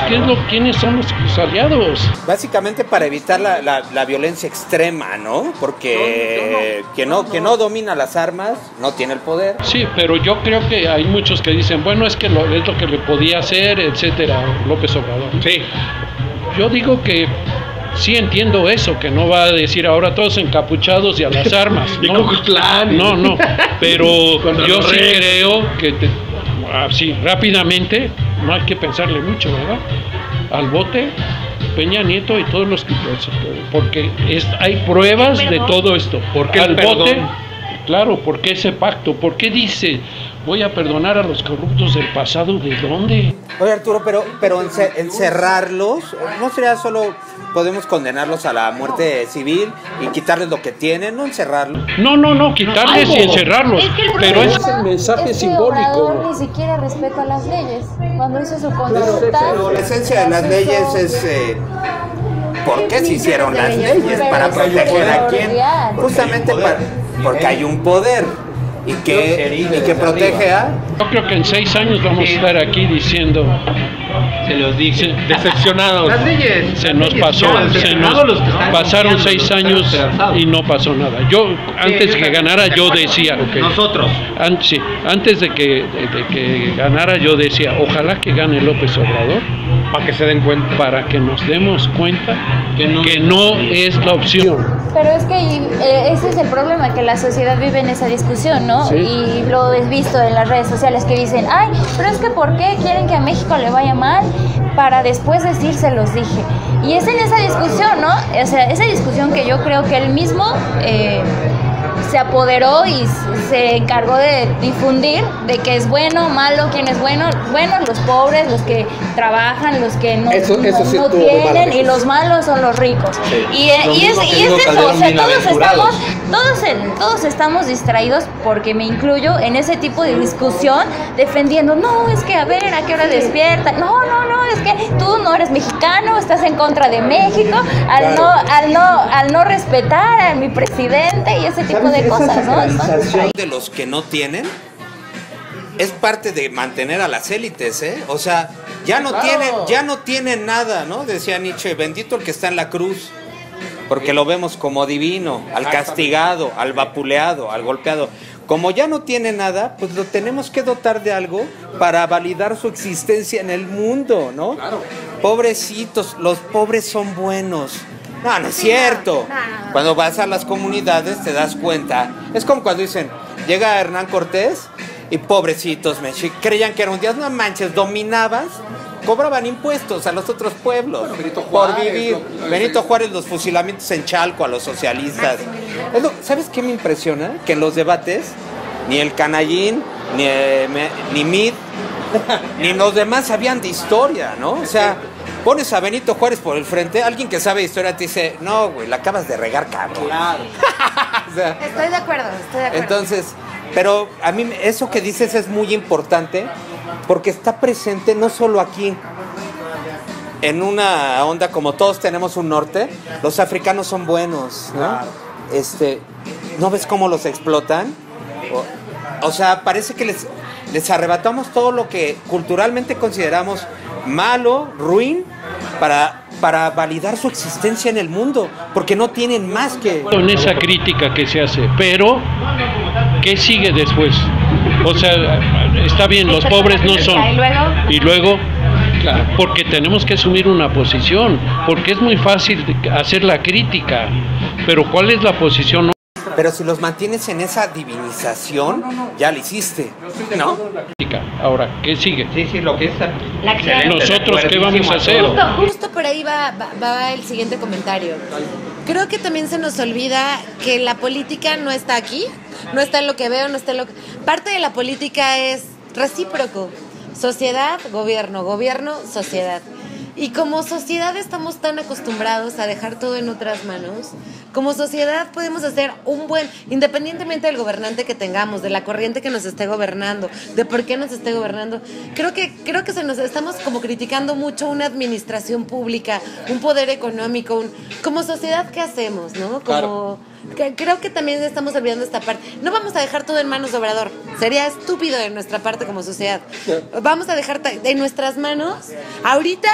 quiénes son los aliados. Básicamente para evitar la violencia extrema, ¿no? Porque quien no domina las armas no tiene el poder. Sí, pero yo creo que hay muchos que dicen, bueno, es lo que le podía hacer, etcétera, López Obrador. Sí. Yo digo que sí entiendo eso, que no va a decir ahora todos encapuchados y a las armas, ¿no? No, pero yo sí creo que así rápidamente, no hay que pensarle mucho, ¿verdad? Al bote, Peña Nieto y todos los que, porque hay pruebas de todo esto. ¿Por qué al bote? Claro, ¿por qué ese pacto? ¿Por qué dice voy a perdonar a los corruptos del pasado? ¿De dónde? Oye, Arturo, pero encerrarlos, ¿no sería solo podemos condenarlos a la muerte civil y quitarles lo que tienen, no encerrarlos? No, quitarles y encerrarlos, pero es el mensaje simbólico. Obrador ni siquiera respeta las leyes. Cuando hizo su consulta... Pero la esencia de las leyes es... ¿Por qué se hicieron las leyes? ¿Para proteger a quién? Justamente porque hay un poder y que protege a... Yo creo que en 6 años vamos a estar aquí diciendo... Se los dije. Decepcionados. Las leyes. Se nos pasaron 6 años y no pasó nada. Yo, antes que ganara, yo decía... Nosotros. Antes de que ganara, yo decía, ojalá que gane López Obrador. Para que se den cuenta. Para que nos demos cuenta que no es la opción. Pero es que ese es el problema, que la sociedad vive en esa discusión, ¿no? Sí. Y lo he visto en las redes sociales que dicen, ay, pero es que ¿por qué quieren que a México le vaya mal? Para después decir, se los dije. Y es en esa discusión, ¿no? O sea, esa discusión que yo creo que él mismo se apoderó y se encargó de difundir, de que es bueno, malo, quién es bueno, los pobres, los que trabajan, los que no tienen, y los malos son los ricos. Sí. Y es eso, o sea, todos estamos distraídos, porque me incluyo en ese tipo de discusión, defendiendo, no, es que a ver, ¿a qué hora despierta? No, es que tú no eres mexicano, estás en contra de México, al no respetar a mi presidente y ese tipo de cosas, ¿no? De los que no tienen es parte de mantener a las élites, ¿eh? O sea, ya no tienen nada, ¿no? Decía Nietzsche, bendito el que está en la cruz, porque lo vemos como divino, al castigado, al vapuleado, al golpeado. Como ya no tiene nada, pues lo tenemos que dotar de algo para validar su existencia en el mundo, ¿no? Claro. Pobrecitos, los pobres son buenos. No, no es cierto. Cuando vas a las comunidades te das cuenta. Es como cuando dicen, llega Hernán Cortés y pobrecitos, creían que era un día, no manches, dominabas, cobraban impuestos a los otros pueblos. Bueno, Benito por Juárez, vivir. Benito Juárez, los fusilamientos en Chalco a los socialistas. ¿Sabes qué me impresiona? Que en los debates, ni el Canallín, ni Mid, ni los demás sabían de historia, ¿no? O sea, pones a Benito Juárez por el frente, alguien que sabe de historia te dice, no, güey, la acabas de regar, cabrón. Claro. O sea, Estoy de acuerdo. entonces, pero a mí eso que dices es muy importante porque está presente no solo aquí. En una onda como todos tenemos un norte, los africanos son buenos, ¿no? ¿No ves cómo los explotan? O sea, parece que les arrebatamos todo lo que culturalmente consideramos malo, ruin, para validar su existencia en el mundo, porque no tienen más que... En esa crítica que se hace, pero ¿qué sigue después? O sea, está bien, los pobres no son. Y luego, claro, porque tenemos que asumir una posición, porque es muy fácil hacer la crítica, pero ¿cuál es la posición? Pero si los mantienes en esa divinización, ya lo hiciste, ¿no? Ahora, ¿qué sigue? Sí, lo que es La acción. Nosotros, ¿qué vamos a hacer? Justo por ahí va el siguiente comentario. Creo que también se nos olvida que la política no está aquí, no está en lo que veo, no está en lo que... Parte de la política es recíproco. Sociedad, gobierno, gobierno, sociedad. Y como sociedad estamos tan acostumbrados a dejar todo en otras manos. Como sociedad podemos hacer un buen, independientemente del gobernante que tengamos, de la corriente que nos esté gobernando, de por qué nos esté gobernando. Creo que estamos como criticando mucho una administración pública, un poder económico, como sociedad, ¿qué hacemos, no? Como creo que también estamos olvidando esta parte. No vamos a dejar todo en manos de Obrador. Sería estúpido de nuestra parte como sociedad. Vamos a dejar en nuestras manos. Ahorita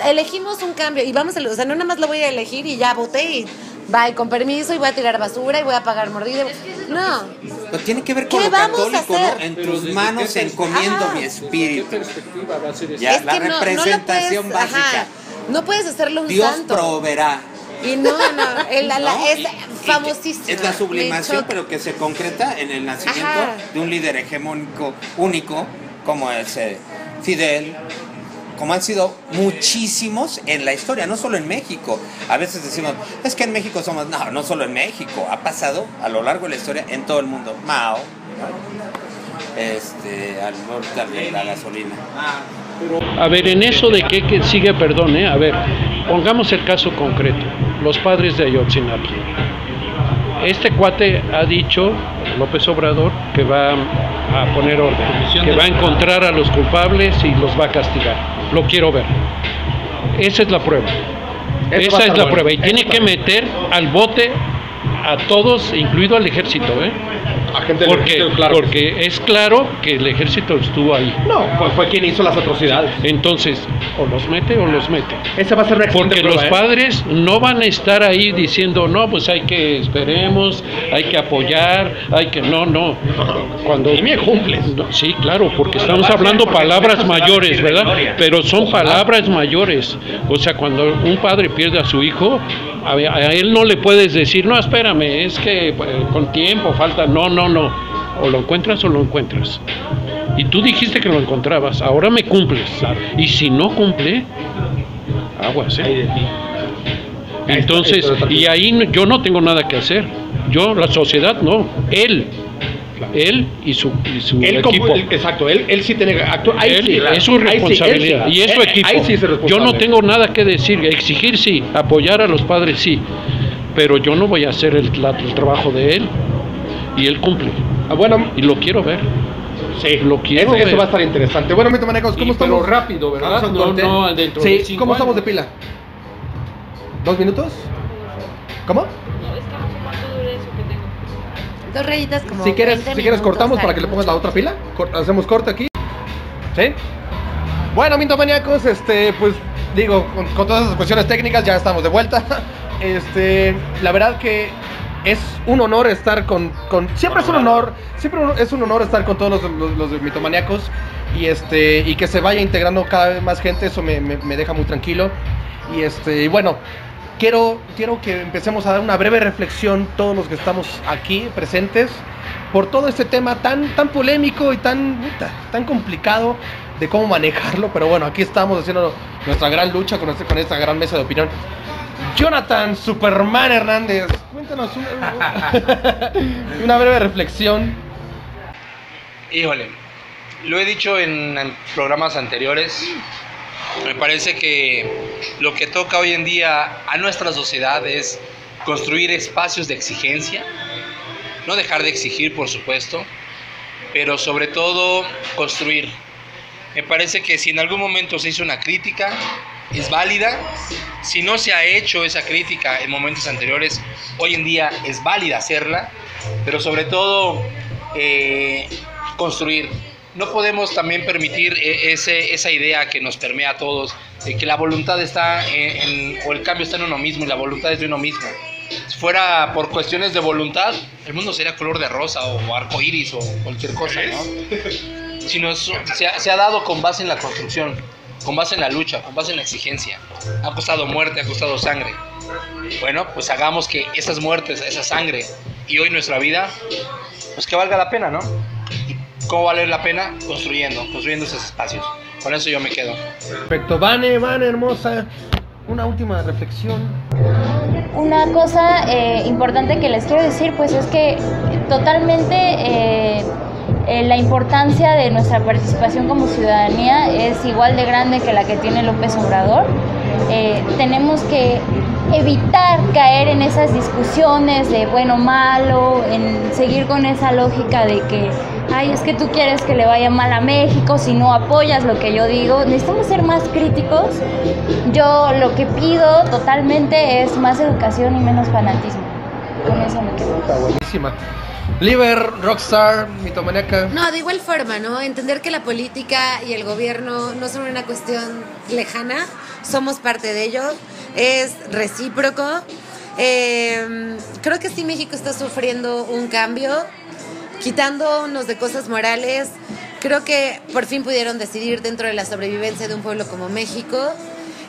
elegimos un cambio y vamos o sea, no nada más lo voy a elegir y ya voté y bye, con permiso, y voy a tirar basura y voy a pagar mordida. No. Pero tiene que ver con lo católico, ¿no? En tus manos encomiendo mi espíritu. Ya, Es la que no representación lo puedes, básica. No puedes hacerlo un Dios santo. proveerá. Y no, ¿No? es Y famosísimo. es la Me sublimación, choca. pero que se concreta en el nacimiento Ajá. de un líder hegemónico único, como es Fidel, como han sido muchísimos en la historia, no solo en México. A veces decimos, es que en México somos... No solo en México, ha pasado a lo largo de la historia en todo el mundo. Mao, al norte de la gasolina. A ver, en eso de que sigue, perdón, a ver, pongamos el caso concreto, los padres de Ayotzinapa. Este cuate ha dicho, López Obrador, que va a poner orden, que va a encontrar a los culpables y los va a castigar. Lo quiero ver. Esa es la prueba. Esa es la prueba. Y tiene que meter al bote a todos, incluido al ejército, porque es claro que el ejército estuvo ahí. No, fue quien hizo las atrocidades. Entonces, o los mete o los mete. Esa va a ser la Porque prueba, los padres no van a estar ahí diciendo, no, pues hay que esperemos, hay que apoyar, hay que... No. Cuando... Y me cumples. No, sí, claro, porque estamos hablando palabras mayores, ¿verdad? Pero son palabras mayores. O sea, cuando un padre pierde a su hijo, a él no le puedes decir, no, espérame, es que con tiempo falta... No. O lo encuentras o lo encuentras. Y tú dijiste que lo encontrabas, ahora me cumples. Claro. Y si no cumple, aguas, Entonces, y ahí yo no tengo nada que hacer. Yo, la sociedad, no. Él y su equipo. Exacto, él sí tiene que actuar. Es su responsabilidad. Y es su equipo. Yo no tengo nada que decir. Exigir sí, apoyar a los padres sí. Pero yo no voy a hacer el trabajo de él. Y él cumple. Bueno, y lo quiero ver. Sí, lo quiero ver. Eso va a estar interesante. Bueno, mitomanecos, ¿cómo estamos? Pero rápido, ¿verdad? No, dentro sí, de 5 ¿cómo estamos años. de pila? ¿2 minutos? ¿Cómo? No, es que no sé cuánto dure eso que tengo. 2 rayitas como Si quieres 20 minutos, cortamos para que le pongas la otra pila. Hacemos corte aquí. ¿Sí? Bueno, mitomaníacos, pues digo, con todas esas cuestiones técnicas ya estamos de vuelta. La verdad que es un honor estar siempre es un honor estar con todos los de Mitomaníacos y que se vaya integrando cada vez más gente, eso me deja muy tranquilo. Y bueno, quiero que empecemos a dar una breve reflexión todos los que estamos aquí presentes por todo este tema tan polémico y tan complicado de cómo manejarlo, pero bueno, aquí estamos haciendo nuestra gran lucha con esta gran mesa de opinión. Jonathan Superman Hernández, cuéntanos una breve reflexión. Híjole, lo he dicho en programas anteriores, me parece que lo que toca hoy en día a nuestra sociedad es construir espacios de exigencia, no dejar de exigir, por supuesto, pero sobre todo construir. Me parece que si en algún momento se hizo una crítica, es válida. Si no se ha hecho esa crítica en momentos anteriores, hoy en día es válida hacerla, pero sobre todo construir. No podemos también permitir esa idea que nos permea a todos, de que la voluntad está o el cambio está en uno mismo y la voluntad es de uno mismo. Si fuera por cuestiones de voluntad, el mundo sería color de rosa o arco iris o cualquier cosa, ¿no? Sino se ha dado con base en la construcción, con base en la lucha, con base en la exigencia. Ha costado muerte, ha costado sangre. Bueno, pues hagamos que esas muertes, esa sangre y hoy nuestra vida, pues que valga la pena, ¿no? ¿Cómo vale la pena? Construyendo esos espacios. Con eso yo me quedo. Perfecto. Vane, hermosa, una última reflexión. Una cosa importante que les quiero decir, pues es que totalmente la importancia de nuestra participación como ciudadanía es igual de grande que la que tiene López Obrador. Tenemos que evitar caer en esas discusiones de bueno o malo, en seguir con esa lógica de que ay, es que tú quieres que le vaya mal a México si no apoyas lo que yo digo. Necesitamos ser más críticos. Yo lo que pido totalmente es más educación y menos fanatismo. Con eso me quedo. Está buenísima. Liber, rockstar, mitomaníaca. No, de igual forma, ¿no? Entender que la política y el gobierno no son una cuestión lejana, somos parte de ello, es recíproco. Creo que sí, México está sufriendo un cambio, quitándonos de cosas morales. Creo que por fin pudieron decidir dentro de la sobrevivencia de un pueblo como México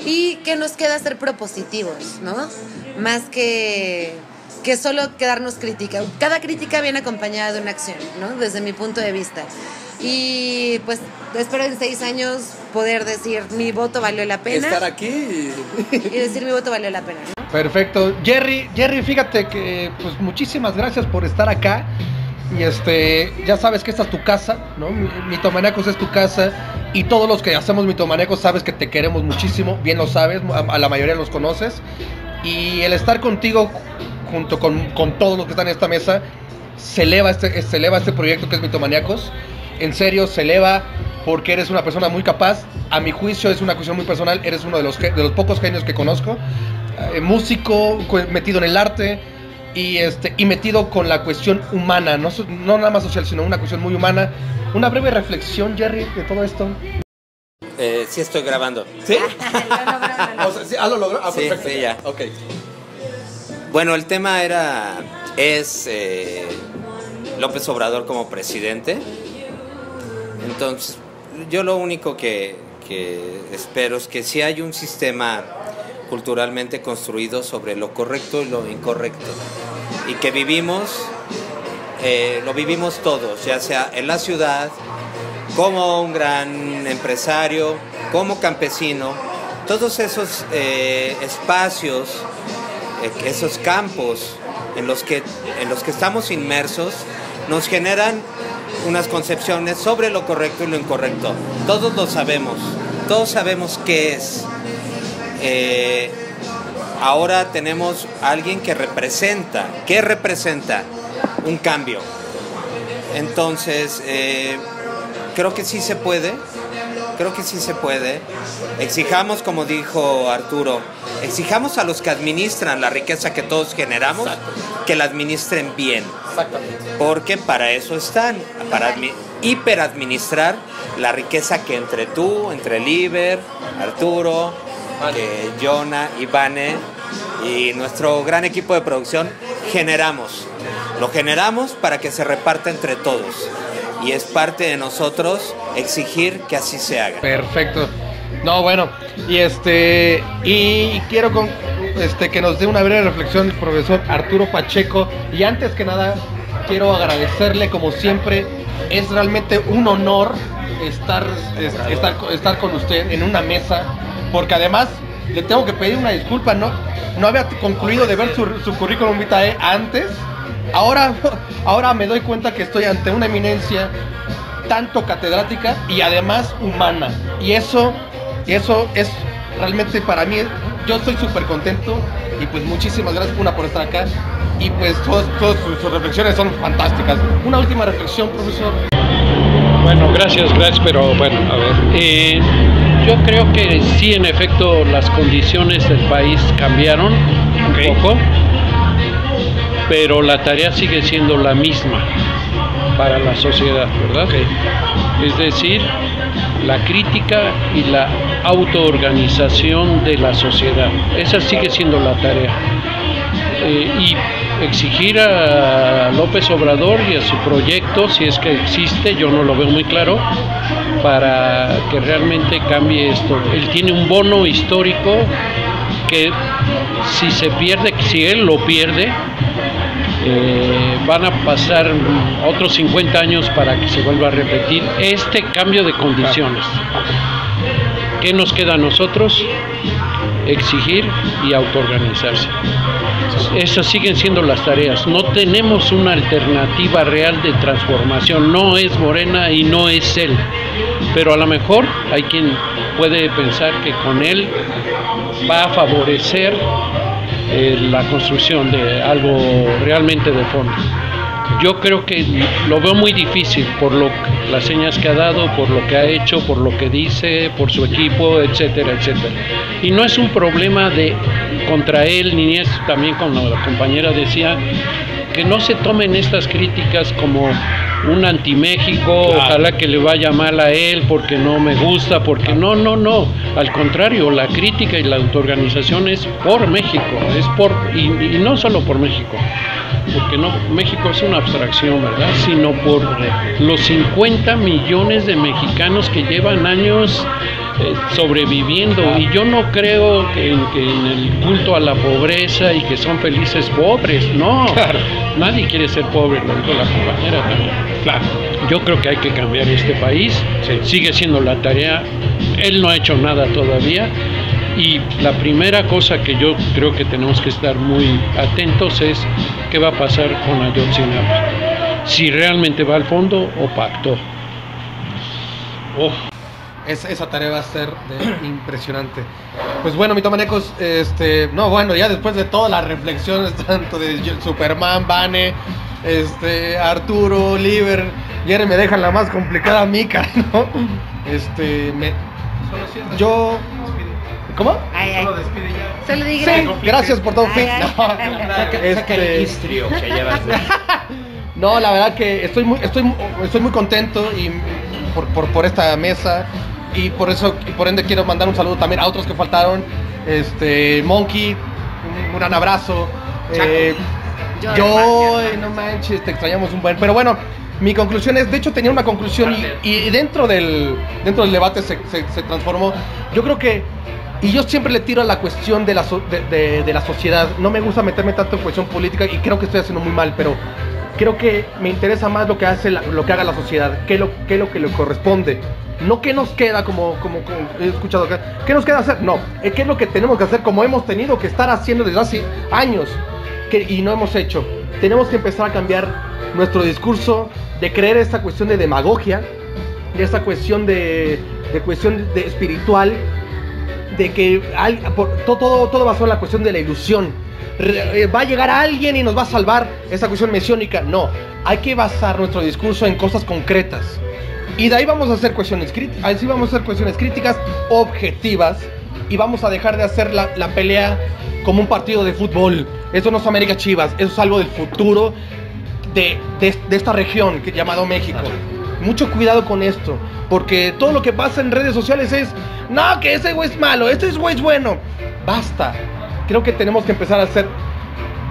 y que nos queda ser propositivos, ¿no? Más que solo quedarnos crítica. Cada crítica viene acompañada de una acción, ¿no? Desde mi punto de vista. Y pues espero en 6 años poder decir mi voto valió la pena. Estar aquí y decir mi voto valió la pena, ¿no? Perfecto. Jerry, fíjate que pues muchísimas gracias por estar acá. Y ya sabes que esta es tu casa, ¿no? Mitomaníacos es tu casa. Y todos los que hacemos Mitomaníacos sabes que te queremos muchísimo. Bien lo sabes, a la mayoría los conoces. Y el estar contigo junto con todos los que están en esta mesa se eleva este proyecto que es Mitomaníacos. En serio, se eleva porque eres una persona muy capaz. A mi juicio es una cuestión muy personal. Eres uno de los pocos genios que conozco. Músico, metido en el arte y metido con la cuestión humana, no nada más social, sino una cuestión muy humana. Una breve reflexión, Jerry, de todo esto. Sí estoy grabando. ¿Sí? O sea, ¿sí? ¿Lo logró? Sí, perfecto. Sí, ya. Ok. Bueno, el tema es López Obrador como presidente. Entonces, yo lo único que espero es que si hay un sistema culturalmente construido sobre lo correcto y lo incorrecto, y que lo vivimos todos, ya sea en la ciudad, como un gran empresario, como campesino, todos esos espacios, esos campos en los que estamos inmersos, nos generan unas concepciones sobre lo correcto y lo incorrecto. Todos lo sabemos, todos sabemos qué es. Ahora tenemos a alguien que representa un cambio. Entonces, creo que sí se puede. Exijamos, como dijo Arturo, exijamos a los que administran la riqueza que todos generamos. Exacto. Que la administren bien. Exactamente. Porque para eso están, para hiperadministrar la riqueza que entre Liber, Arturo, Jonah y Vane y nuestro gran equipo de producción generamos. Lo generamos para que se reparta entre todos. Y es parte de nosotros exigir que así se haga. Perfecto. No, bueno, y quiero que nos dé una breve reflexión el profesor Arturo Pacheco. Y antes que nada, quiero agradecerle como siempre. Es realmente un honor estar con usted en una mesa, porque además le tengo que pedir una disculpa, no había concluido de ver su currículum vitae antes. Ahora me doy cuenta que estoy ante una eminencia tanto catedrática y además humana, y eso es realmente para mí. Yo estoy súper contento y pues muchísimas gracias por estar acá, y pues todas sus reflexiones son fantásticas. Una última reflexión, profesor. Bueno, gracias, pero bueno, a ver, yo creo que sí, en efecto, las condiciones del país cambiaron un poco, pero la tarea sigue siendo la misma para la sociedad, ¿verdad? Es decir, la crítica y la autoorganización de la sociedad, esa sigue siendo la tarea. Y exigir a López Obrador y a su proyecto, si es que existe, yo no lo veo muy claro, para que realmente cambie esto. Él tiene un bono histórico que si se pierde, si él lo pierde, van a pasar otros 50 años para que se vuelva a repetir este cambio de condiciones. ¿Qué nos queda a nosotros? Exigir y autoorganizarse. Esas siguen siendo las tareas. No tenemos una alternativa real de transformación. No es Morena y no es él. Pero a lo mejor hay quien puede pensar que con él va a favorecer la construcción de algo realmente de fondo. Yo creo que lo veo muy difícil por las señas que ha dado, por lo que ha hecho, por lo que dice, por su equipo, etcétera, etcétera. Y no es un problema contra él, ni es también, como la compañera decía, que no se tomen estas críticas como un anti-México, claro. Ojalá que le vaya mal a él porque no me gusta, porque no. Al contrario, la crítica y la autoorganización es por México, y no solo por México, porque no, México es una abstracción, ¿verdad? Sino por los 50 millones de mexicanos que llevan años sobreviviendo, y yo no creo que en el culto a la pobreza y que son felices pobres, no, claro. Nadie quiere ser pobre, lo dijo la compañera también. Claro. Yo creo que hay que cambiar este país, sí. Sigue siendo la tarea, él no ha hecho nada todavía, y la primera cosa que yo creo que tenemos que estar muy atentos es qué va a pasar con Ayotzinapa, si realmente va al fondo o pactó. Esa tarea va a ser impresionante. Pues bueno, mitomanecos, ya después de todas las reflexiones, tanto de Superman, Vane, Arturo, Oliver, Jerry, me dejan la más complicada mica, ¿no? ¿Cómo? Solo despide ya. Solo diga. Sí, gracias por todo. No, la verdad que estoy muy contento y por esta mesa. Y por ende quiero mandar un saludo también a otros que faltaron. Monkey, un gran abrazo. No manches, te extrañamos un buen. Pero bueno, mi conclusión es, de hecho tenía una conclusión y dentro del debate se transformó. Yo creo que, y yo siempre le tiro a la cuestión de la sociedad. No me gusta meterme tanto en cuestión política y creo que estoy haciendo muy mal, pero creo que me interesa más lo que haga la sociedad, qué es lo que le corresponde. No qué nos queda, como he escuchado acá, qué nos queda hacer, no, qué es lo que tenemos que hacer, como hemos tenido que estar haciendo desde hace años y no hemos hecho. Tenemos que empezar a cambiar nuestro discurso, de creer esta cuestión de demagogia, de esta cuestión de espiritual, de que todo basado en la cuestión de la ilusión. Va a llegar alguien y nos va a salvar, esa cuestión mesiónica. No, hay que basar nuestro discurso en cosas concretas. Y de ahí vamos a hacer cuestiones críticas, objetivas, y vamos a dejar de hacer la pelea como un partido de fútbol. Eso no es América Chivas, eso es algo del futuro de esta región llamado México. Mucho cuidado con esto, porque todo lo que pasa en redes sociales es, no, que ese güey es malo, este güey es bueno. Basta. Creo que tenemos que empezar a hacer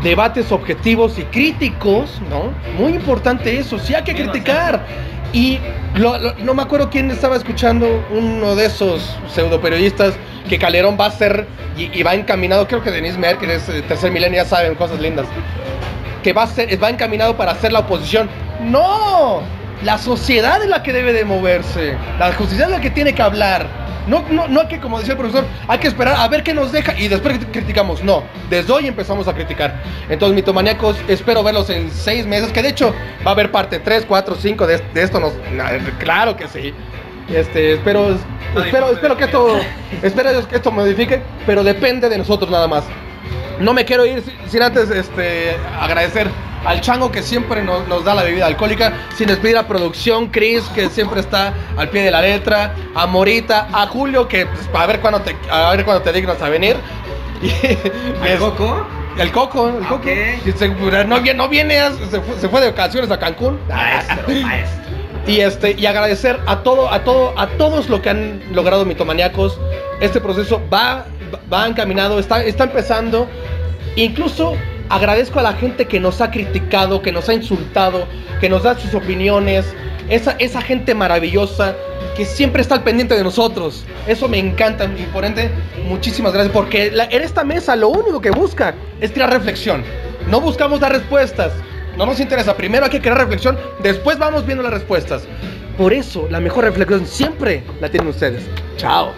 debates objetivos y críticos, ¿no? Muy importante eso, sí hay que criticar. Y no me acuerdo quién estaba escuchando, uno de esos pseudo periodistas, que Calderón va a ser y va encaminado, creo que Denise Merck, que es Tercer Milenio, ya saben, cosas lindas, que va encaminado para hacer la oposición. ¡No! La sociedad es la que debe de moverse, la sociedad es la que tiene que hablar. No hay que, como decía el profesor, hay que esperar a ver qué nos deja y después criticamos. No, desde hoy empezamos a criticar. Entonces, mitomaníacos, espero verlos en 6 meses, que de hecho va a haber parte 3, 4, 5 de esto. Claro que sí. Espero que esto modifique, pero depende de nosotros nada más. No me quiero ir sin antes agradecer al Chango, que siempre nos da la bebida alcohólica, sin despedir a producción, Chris, que siempre está al pie de la letra, a Morita, a Julio, que pues, a ver cuándo te dignas a venir. ¿El Coco? El Coco. Okay. No viene, se fue de vacaciones a Cancún. Maestro. Y agradecer a todos lo que han logrado mitomaníacos. Este proceso va encaminado, está empezando. Incluso agradezco a la gente que nos ha criticado, que nos ha insultado, que nos da sus opiniones. Esa gente maravillosa que siempre está al pendiente de nosotros. Eso me encanta, y por ende, muchísimas gracias. Porque en esta mesa lo único que busca es crear reflexión. No buscamos dar respuestas. No nos interesa. Primero hay que crear reflexión, después vamos viendo las respuestas. Por eso, la mejor reflexión siempre la tienen ustedes. Chao.